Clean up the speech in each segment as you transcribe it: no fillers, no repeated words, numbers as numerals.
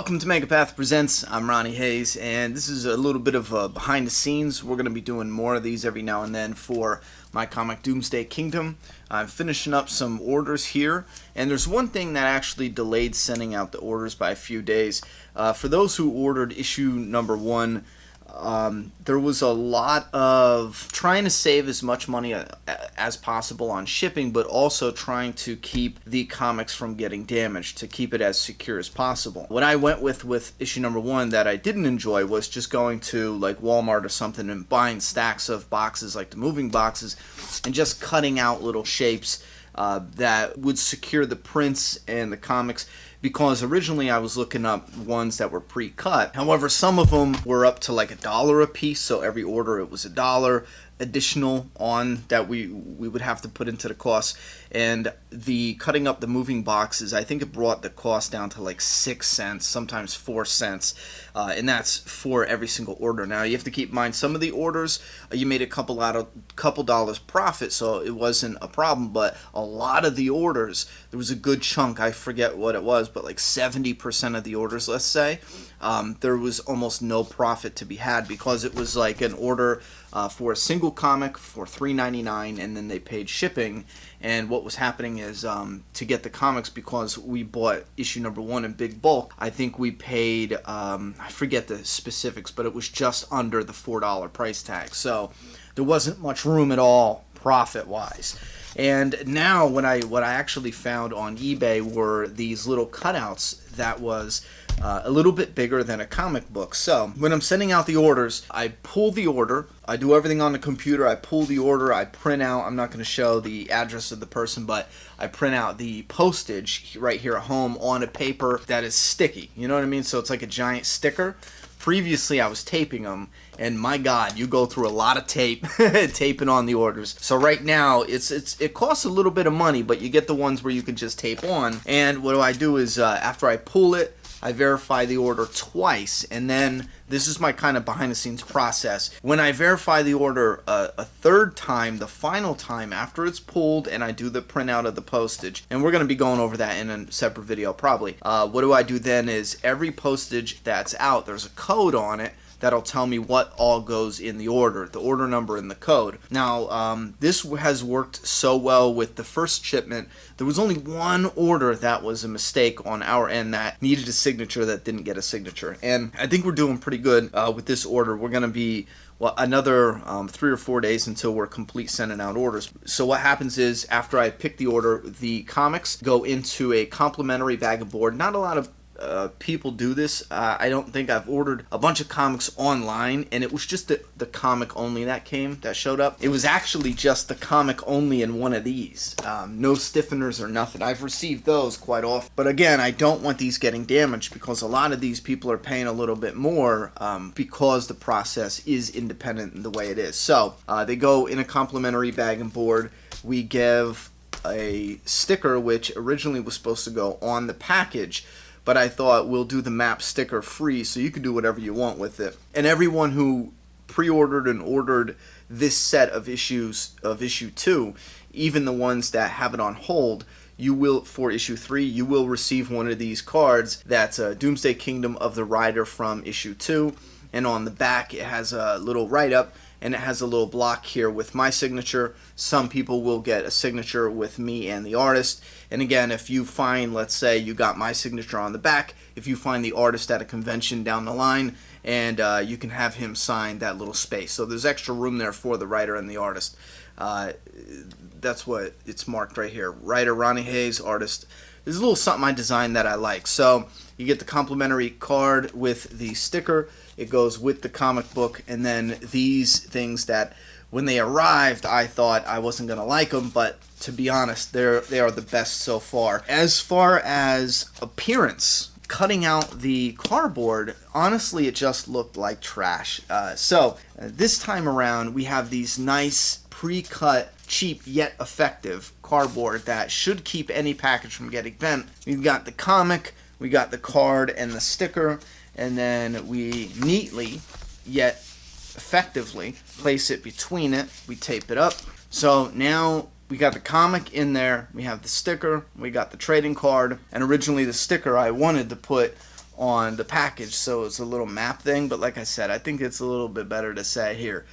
Welcome to Megapath Presents. I'm Ronnie Hayes, and this is a little bit of behind the scenes. We're going to be doing more of these every now and then for my comic Doomsday Kingdom. I'm finishing up some orders here, and there's one thing that actually delayed sending out the orders by a few days. For those who ordered issue number 1, there was a lot of trying to save as much money as possible on shipping, but also trying to keep the comics from getting damaged, to keep it as secure as possible. What I went with issue number 1 that I didn't enjoy was just going to like Walmart or something and buying stacks of boxes like the moving boxes and just cutting out little shapes that would secure the prints and the comics, because originally I was looking up ones that were pre-cut. However, some of them were up to like $1 a piece, so every order it was $1 additional on that we would have to put into the cost. And the cutting up the moving boxes, I think it brought the cost down to like 6 cents, sometimes 4 cents, and that's for every single order. Now you have to keep in mind, some of the orders you made a couple dollars profit, so it wasn't a problem, but a lot of the orders, there was a good chunk, I forget what it was, but like 70% of the orders, let's say, there was almost no profit to be had, because it was like an order for a single comic for $3.99, and then they paid shipping. And what was happening is, to get the comics, because we bought issue number 1 in big bulk, I think we paid, I forget the specifics, but it was just under the $4 price tag. So there wasn't much room at all profit-wise. And now what I actually found on eBay were these little cutouts that was a little bit bigger than a comic book. So when I'm sending out the orders, I pull the order, I do everything on the computer, I pull the order, I print out, I'm not going to show the address of the person, but I print out the postage right here at home on a paper that is sticky, you know what I mean? So it's like a giant sticker. Previously I was taping them, and my God, you go through a lot of tape taping on the orders. So right now it costs a little bit of money, but you get the ones where you can just tape on. And what I do is, after I pull it, I verify the order twice, and then this is my kind of behind the scenes process. When I verify the order a third time, the final time after it's pulled, and I do the printout of the postage, and we're going to be going over that in a separate video probably. What do I do then is, every postage that's out, there's a code on it that'll tell me what all goes in the order number and the code. Now, this has worked so well with the first shipment. There was only one order that was a mistake on our end that needed a signature that didn't get a signature. And I think we're doing pretty good with this order. We're going to be, well, another 3 or 4 days until we're complete sending out orders. So what happens is, after I pick the order, the comics go into a complimentary bag of board. Not a lot of people do this. I don't think I've ordered a bunch of comics online, and it was just the comic only that showed up. It was actually just the comic only in one of these. No stiffeners or nothing. I've received those quite often. But again, I don't want these getting damaged, because a lot of these people are paying a little bit more because the process is independent in the way it is. So they go in a complimentary bag and board. We give a sticker, which originally was supposed to go on the package, but I thought we'll do the map sticker free, so you can do whatever you want with it. And everyone who pre-ordered and ordered this set of issues of issue 2, even the ones that have it on hold, you will, for issue 3, you will receive one of these cards that's a Doomsday Kingdom of the Rider from issue 2, and on the back it has a little write-up, and it has a little block here with my signature. Some people will get a signature with me and the artist. And again, if you find, let's say you got my signature on the back, if you find the artist at a convention down the line, and you can have him sign that little space. So there's extra room there for the writer and the artist. That's what it's marked right here. Writer Ronnie Hayes, artist. There's a little something I designed that I like. So you get the complimentary card with the sticker. It goes with the comic book, and then these things that, when they arrived, I thought I wasn't going to like them, but to be honest, they are the best so far. As far as appearance, cutting out the cardboard, honestly, it just looked like trash. So this time around, we have these nice pre-cut, cheap yet effective cardboard that should keep any package from getting bent. We've got the comic, we got the card and the sticker, and then we neatly yet effectively place it between it. We tape it up. So now we got the comic in there, we have the sticker, we got the trading card, and originally the sticker I wanted to put on the package, so it's a little map thing. But like I said, I think it's a little bit better to say here.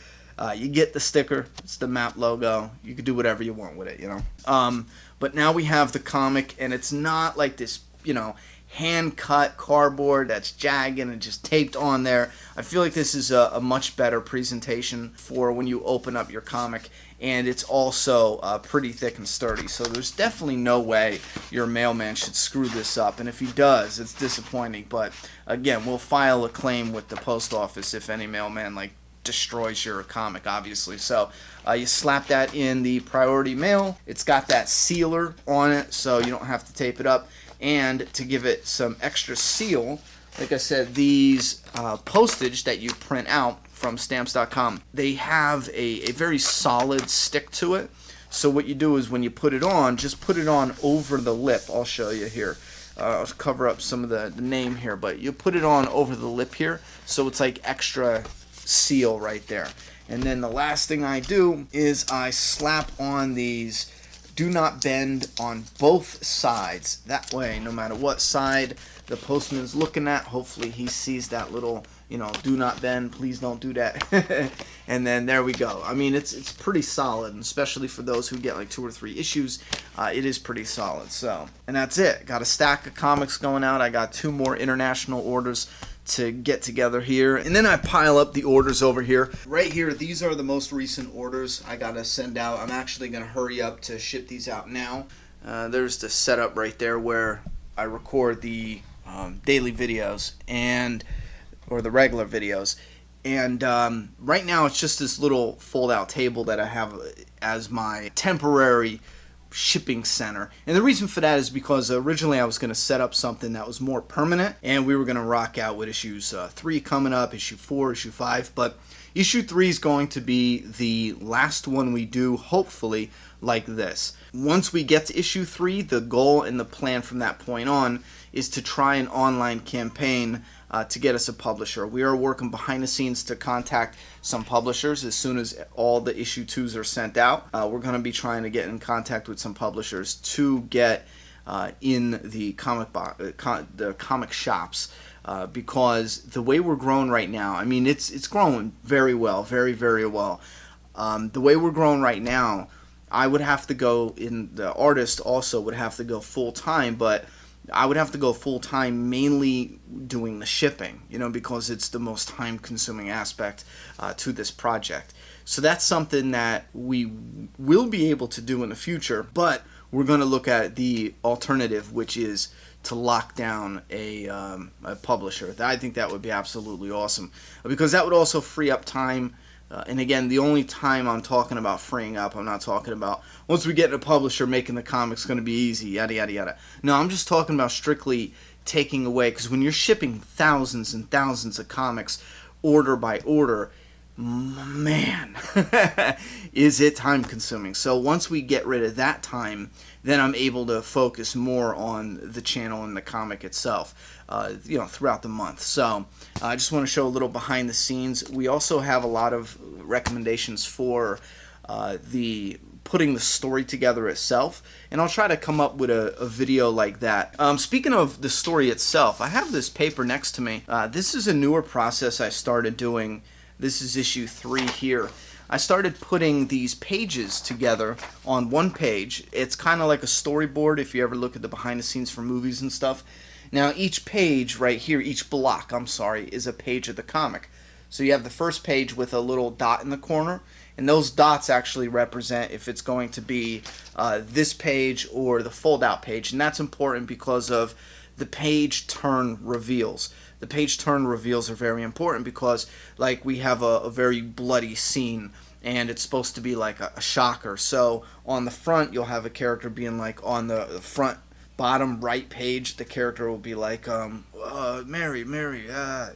You get the sticker, it's the map logo. You can do whatever you want with it, you know. But now we have the comic, and it's not like this, you know, hand-cut cardboard that's jagged and just taped on there. I feel like this is a much better presentation for when you open up your comic, and it's also pretty thick and sturdy, so there's definitely no way your mailman should screw this up, and if he does, it's disappointing. But again, we'll file a claim with the post office if any mailman like destroys your comic, obviously. So you slap that in the priority mail. It's got that sealer on it, so you don't have to tape it up. And to give it some extra seal, like I said, these postage that you print out from stamps.com, they have a very solid stick to it. So what you do is when you put it on, just put it on over the lip. I'll show you here. I'll cover up some of the name here, but you put it on over the lip here, so it's like extra seal right there. And then the last thing I do is I slap on these do not bend on both sides. That way, no matter what side the postman's looking at, hopefully he sees that little, you know, do not bend, please don't do that. And then there we go. I mean, it's pretty solid, and especially for those who get like 2 or 3 issues, it is pretty solid. So, and that's it. Got a stack of comics going out. I got 2 more international orders to get together here, and then I pile up the orders over here. Right here, these are the most recent orders I gotta send out. I'm actually gonna hurry up to ship these out now. There's the setup right there where I record the daily videos or the regular videos, and right now it's just this little fold-out table that I have as my temporary shipping center. And the reason for that is because originally I was going to set up something that was more permanent, and we were going to rock out with issues 3 coming up, issue 4, issue 5, but issue 3 is going to be the last one we do, hopefully, like this. Once we get to issue 3, the goal and the plan from that point on is to try an online campaign to get us a publisher. We are working behind the scenes to contact some publishers. As soon as all the issue 2s are sent out, we're going to be trying to get in contact with some publishers to get in the comic shops, because the way we're growing right now, I mean, it's growing very well, very, very well. The way we're growing right now, I would have to go the artist also would have to go full-time, but I would have to go full-time mainly doing the shipping, you know, because it's the most time-consuming aspect to this project. So that's something that we will be able to do in the future, but we're going to look at the alternative, which is to lock down a publisher. I think that would be absolutely awesome, because that would also free up time. And again, the only time I'm talking about freeing up, I'm not talking about once we get a publisher making the comics going to be easy, yada, yada, yada. No, I'm just talking about strictly taking away, because when you're shipping thousands and thousands of comics order by order, man, is it time consuming. So once we get rid of that time, then I'm able to focus more on the channel and the comic itself, you know, throughout the month. So I just want to show a little behind the scenes. We also have a lot of recommendations for the putting the story together itself, and I'll try to come up with a video like that. Speaking of the story itself, I have this paper next to me. This is a newer process I started doing. This is issue 3 here. I started putting these pages together on one page. It's kind of like a storyboard if you ever look at the behind the scenes for movies and stuff. Now each page right here, each block, I'm sorry, is a page of the comic. So you have the first page with a little dot in the corner, and those dots actually represent if it's going to be this page or the fold-out page, and that's important because of the page turn reveals. The page turn reveals are very important because, like, we have a very bloody scene, and it's supposed to be like a shocker. So on the front, you'll have a character being like on the front bottom right page, the character will be like, Mary,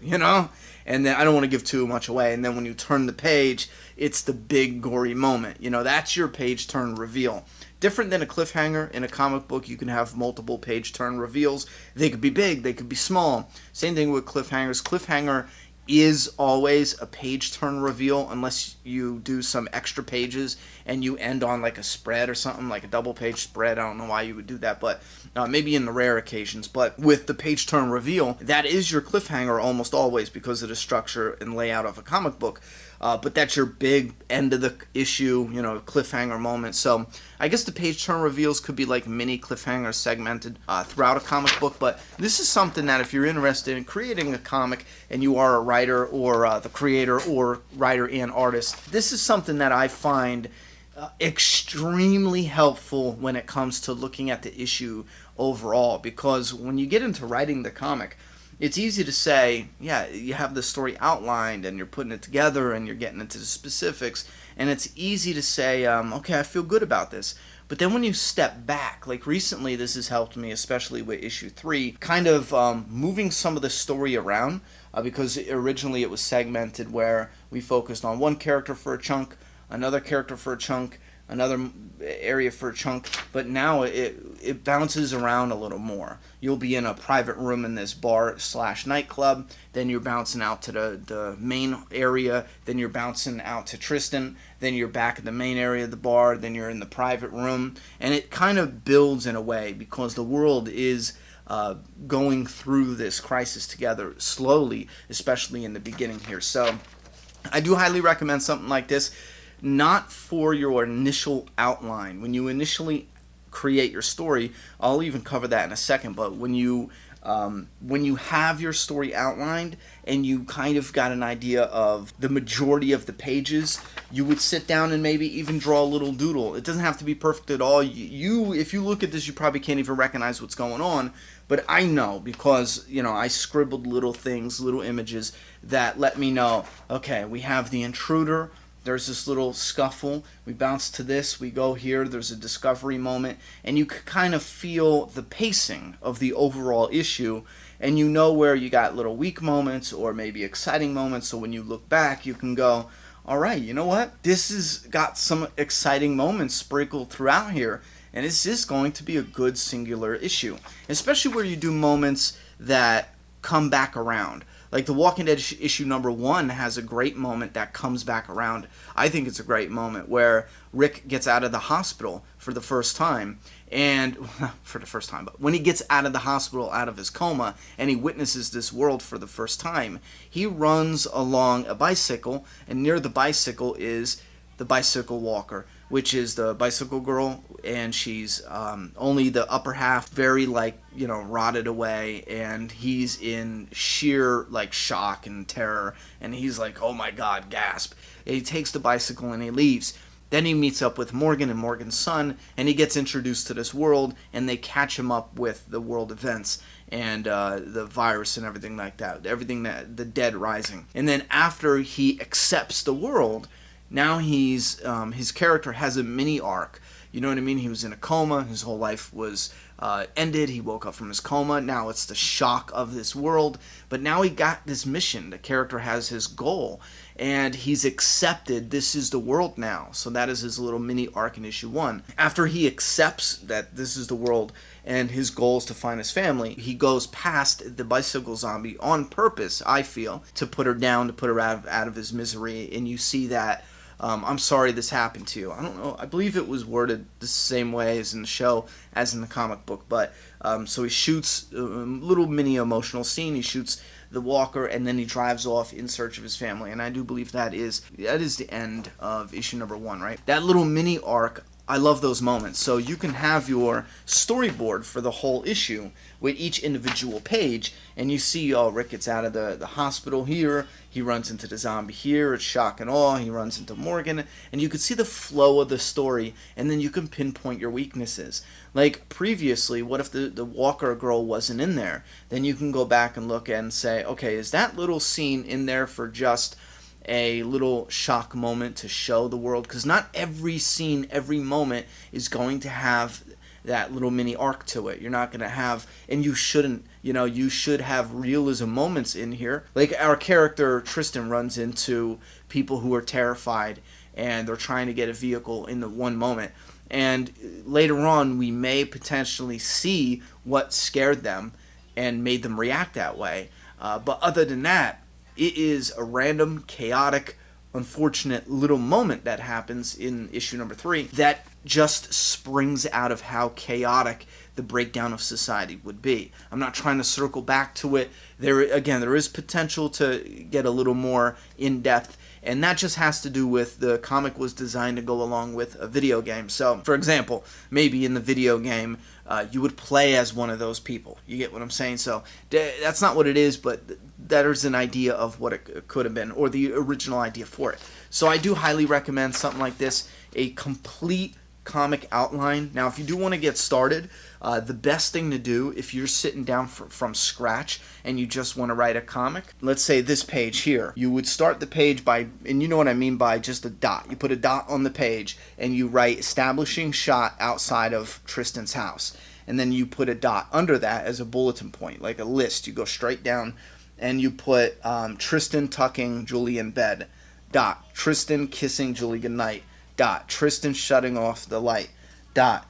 you know? And then I don't want to give too much away. And then when you turn the page, it's the big gory moment. You know, that's your page turn reveal. Different than a cliffhanger. In a comic book, you can have multiple page turn reveals. They could be big, they could be small. Same thing with cliffhangers. Cliffhanger is always a page turn reveal unless you do some extra pages and you end on like a spread or something, like a double page spread. I don't know why you would do that, but maybe in the rare occasions. But with the page turn reveal, that is your cliffhanger almost always because of the structure and layout of a comic book. But that's your big end of the issue, cliffhanger moment. So I guess the page turn reveals could be like mini cliffhangers segmented throughout a comic book. But this is something that if you're interested in creating a comic and you are a writer or the creator or writer and artist, this is something that I find extremely helpful when it comes to looking at the issue overall. Because when you get into writing the comic, it's easy to say, yeah, you have the story outlined and you're putting it together and you're getting into the specifics, and it's easy to say, okay, I feel good about this. But then when you step back, like recently this has helped me, especially with issue 3, kind of moving some of the story around, because originally it was segmented where we focused on one character for a chunk, another character for a chunk, another area for a chunk, but now it bounces around a little more. You'll be in a private room in this bar/nightclub, then you're bouncing out to the main area, then you're bouncing out to Tristan, then you're back at the main area of the bar, then you're in the private room, and it kind of builds in a way because the world is going through this crisis together slowly, especially in the beginning here. So I do highly recommend something like this. Not for your initial outline. When you initially create your story, I'll even cover that in a second, but when you have your story outlined and you kind of got an idea of the majority of the pages, you would sit down and maybe even draw a little doodle. It doesn't have to be perfect at all. If you look at this, you probably can't even recognize what's going on, but I know because, I scribbled little things, little images that let me know, okay, we have the intruder, there's this little scuffle, we bounce to this, we go here, there's a discovery moment, and you can kind of feel the pacing of the overall issue, and you know where you got little weak moments or maybe exciting moments, so when you look back, you can go, all right, you know what? This has got some exciting moments sprinkled throughout here, and this is going to be a good singular issue, especially where you do moments that come back around. Like The Walking Dead issue number 1 has a great moment that comes back around. I think it's a great moment where Rick gets out of the hospital for the first time, but when he gets out of the hospital, out of his coma, and he witnesses this world for the first time, he runs along a bicycle, and near the bicycle is the bicycle walker, which is the bicycle girl, and she's only the upper half, very rotted away, and he's in sheer shock and terror, and he's like, oh my god, gasp. And he takes the bicycle and he leaves. Then he meets up with Morgan and Morgan's son, and he gets introduced to this world, and they catch him up with the world events and the virus and everything like that, everything that the dead rising. And then after he accepts the world, now he's his character has a mini arc. You know what I mean? He was in a coma. His whole life was ended. He woke up from his coma. Now it's the shock of this world. But now he got this mission. The character has his goal. And he's accepted this is the world now. So that is his little mini arc in issue 1. After he accepts that this is the world and his goal is to find his family, he goes past the bicycle zombie on purpose, I feel, to put her down, to put her out of his misery. And you see that I'm sorry this happened to you. I don't know. I believe it was worded the same way as in the show as in the comic book. But so he shoots a little mini emotional scene. He shoots the walker, and then he drives off in search of his family. And I do believe that is the end of issue number 1, right? That little mini arc, I love those moments. So you can have your storyboard for the whole issue with each individual page, and you see, Rick gets out of the hospital here, he runs into the zombie here, it's shock and awe, he runs into Morgan, and you can see the flow of the story, and then you can pinpoint your weaknesses. Like previously, what if the Walker girl wasn't in there? Then you can go back and look and say, okay, is that little scene in there for just a little shock moment to show the world? Because not every scene, every moment is going to have that little mini arc to it. You're not going to have, and you shouldn't, you should have realism moments in here. Like our character Tristan runs into people who are terrified and they're trying to get a vehicle in the one moment. And later on, we may potentially see what scared them and made them react that way. But other than that, It is a random, chaotic, unfortunate little moment that happens in issue number 3 that just springs out of how chaotic the breakdown of society would be. I'm not trying to circle back to it. There is potential to get a little more in-depth, and that just has to do with the comic was designed to go along with a video game. So, for example, maybe in the video game, you would play as one of those people. You get what I'm saying? So, that's not what it is, but that is an idea of what it could have been, or the original idea for it. So I do highly recommend something like this, a complete comic outline. Now, if you do want to get started, the best thing to do if you're sitting down from scratch and you just want to write a comic, let's say this page here, you would start the page by, and you know what I mean by just a dot. You put a dot on the page and you write establishing shot outside of Tristan's house. And then you put a dot under that as a bulletin point, like a list. You go straight down and you put Tristan tucking Julie in bed, dot, Tristan kissing Julie goodnight, dot, Tristan shutting off the light, dot,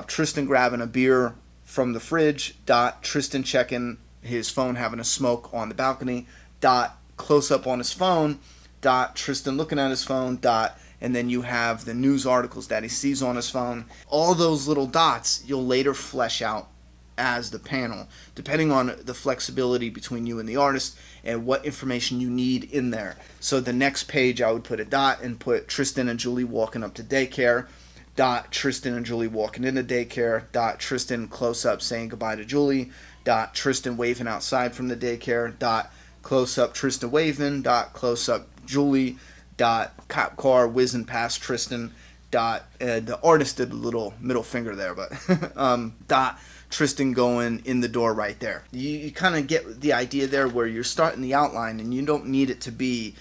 Tristan grabbing a beer from the fridge, dot, Tristan checking his phone, having a smoke on the balcony, dot, close up on his phone, dot, Tristan looking at his phone, dot, and then you have the news articles that he sees on his phone. All those little dots you'll later flesh out as the panel, depending on the flexibility between you and the artist and what information you need in there. So the next page I would put a dot and put Tristan and Julie walking up to daycare, dot, Tristan and Julie walking into daycare, dot, Tristan close up saying goodbye to Julie, dot, Tristan waving outside from the daycare, dot, close up Tristan waving, dot, close up Julie, dot, cop car whizzing past Tristan, dot, the artist did a little middle finger there, but dot, Tristan going in the door right there. You kind of get the idea there where you're starting the outline and you don't need it to be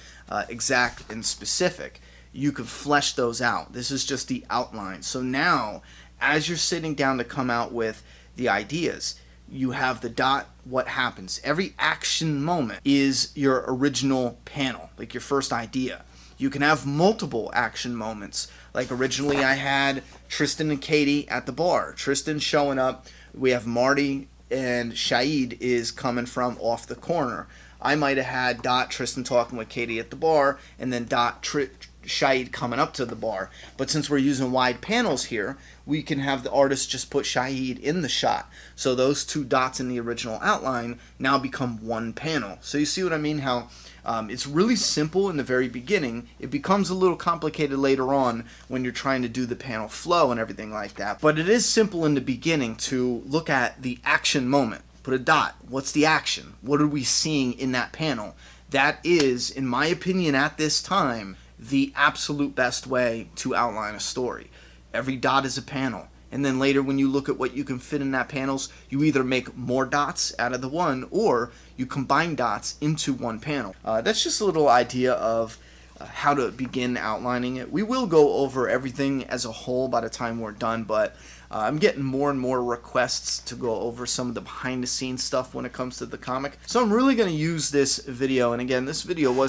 exact and specific. You can flesh those out. This is just the outline. So now, as you're sitting down to come out with the ideas, you have the dot, what happens. Every action moment is your original panel, like your first idea. You can have multiple action moments. Like originally I had Tristan and Katie at the bar. Tristan showing up. We have Marty and Shahid is coming from off the corner. I might have had dot, Tristan talking with Katie at the bar, and then dot, Shahid coming up to the bar. But since we're using wide panels here, we can have the artist just put Shahid in the shot. So those two dots in the original outline now become one panel. So you see what I mean? How it's really simple in the very beginning. It becomes a little complicated later on when you're trying to do the panel flow and everything like that. But it is simple in the beginning to look at the action moment. Put a dot. What's the action? What are we seeing in that panel? That is, in my opinion at this time, the absolute best way to outline a story. Every dot is a panel. And then later when you look at what you can fit in that panels, you either make more dots out of the one or you combine dots into one panel. That's just a little idea of how to begin outlining it. We will go over everything as a whole by the time we're done, but I'm getting more and more requests to go over some of the behind the scenes stuff when it comes to the comic. So I'm really going to use this video, and again, this video I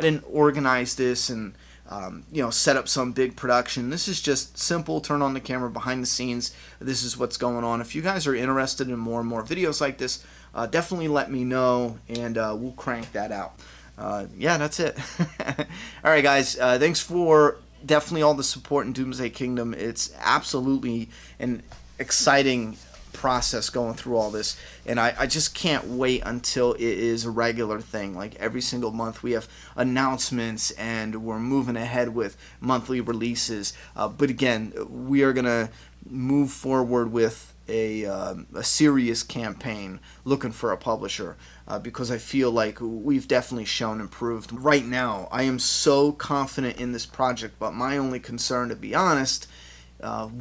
didn't organize this and set up some big production. This is just simple, turn on the camera, behind the scenes. This is what's going on. If you guys are interested in more and more videos like this, definitely let me know, and we'll crank that out. Yeah, that's it. Alright guys, thanks for definitely all the support in Doomsday Kingdom. It's absolutely an exciting process going through all this, and I just can't wait until it is a regular thing. Like every single month we have announcements and we're moving ahead with monthly releases, but again, we are gonna move forward with a serious campaign looking for a publisher, because I feel like we've definitely shown improved. Right now I am so confident in this project, but my only concern, to be honest,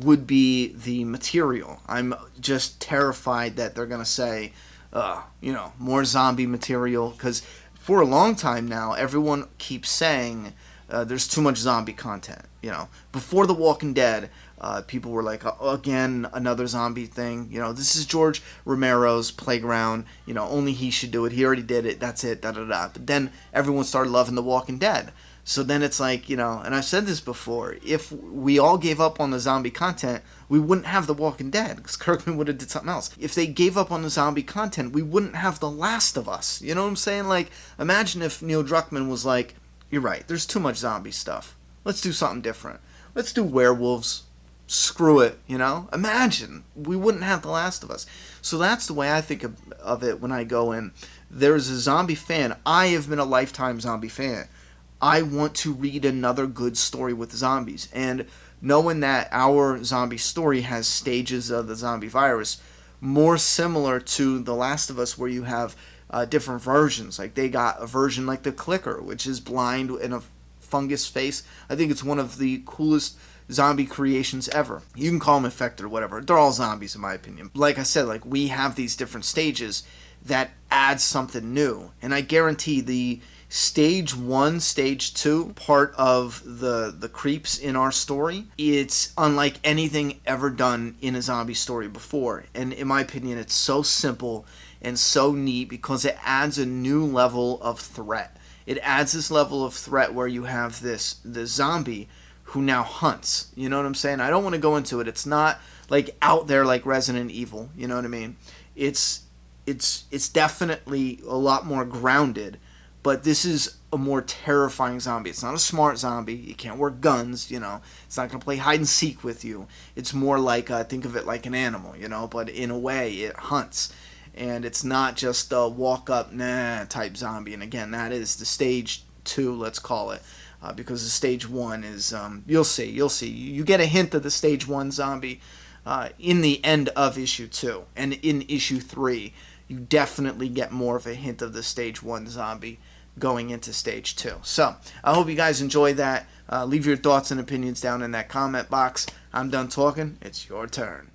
would be the material. I'm just terrified that they're gonna say more zombie material, because for a long time now everyone keeps saying there's too much zombie content. Before The Walking Dead, people were like, again, another zombie thing. This is George Romero's playground. Only he should do it. He already did it. That's it. Da da da. But then everyone started loving The Walking Dead. So then it's like, and I've said this before, if we all gave up on the zombie content, we wouldn't have The Walking Dead, because Kirkman would have did something else. If they gave up on the zombie content, we wouldn't have The Last of Us. You know what I'm saying? Like, imagine if Neil Druckmann was like, you're right, there's too much zombie stuff. Let's do something different. Let's do werewolves. Screw it, Imagine. We wouldn't have The Last of Us. So that's the way I think of it when I go in. There's a zombie fan. I have been a lifetime zombie fan. I want to read another good story with zombies. And knowing that our zombie story has stages of the zombie virus, more similar to The Last of Us, where you have different versions. Like, they got a version like the Clicker, which is blind and a fungus face. I think it's one of the coolest zombie creations ever. You can call them infected or whatever. They're all zombies in my opinion. Like I said, like, we have these different stages that add something new. And I guarantee the stage 1, stage 2 part of the creeps in our story, it's unlike anything ever done in a zombie story before. And in my opinion, it's so simple and so neat because it adds a new level of threat. It adds this level of threat where you have this zombie who now hunts. You know what I'm saying? I don't want to go into it. It's not like out there like Resident Evil. You know what I mean? It's definitely a lot more grounded, but this is a more terrifying zombie. It's not a smart zombie. You can't work guns. It's not going to play hide and seek with you. It's more like think of it like an animal. But in a way it hunts. And it's not just a walk up type zombie. And again, that is the stage 2, let's call it. Because the stage 1 is, you'll see. You get a hint of the stage 1 zombie in the end of issue 2. And in issue 3, you definitely get more of a hint of the stage 1 zombie going into stage 2. So, I hope you guys enjoyed that. Leave your thoughts and opinions down in that comment box. I'm done talking. It's your turn.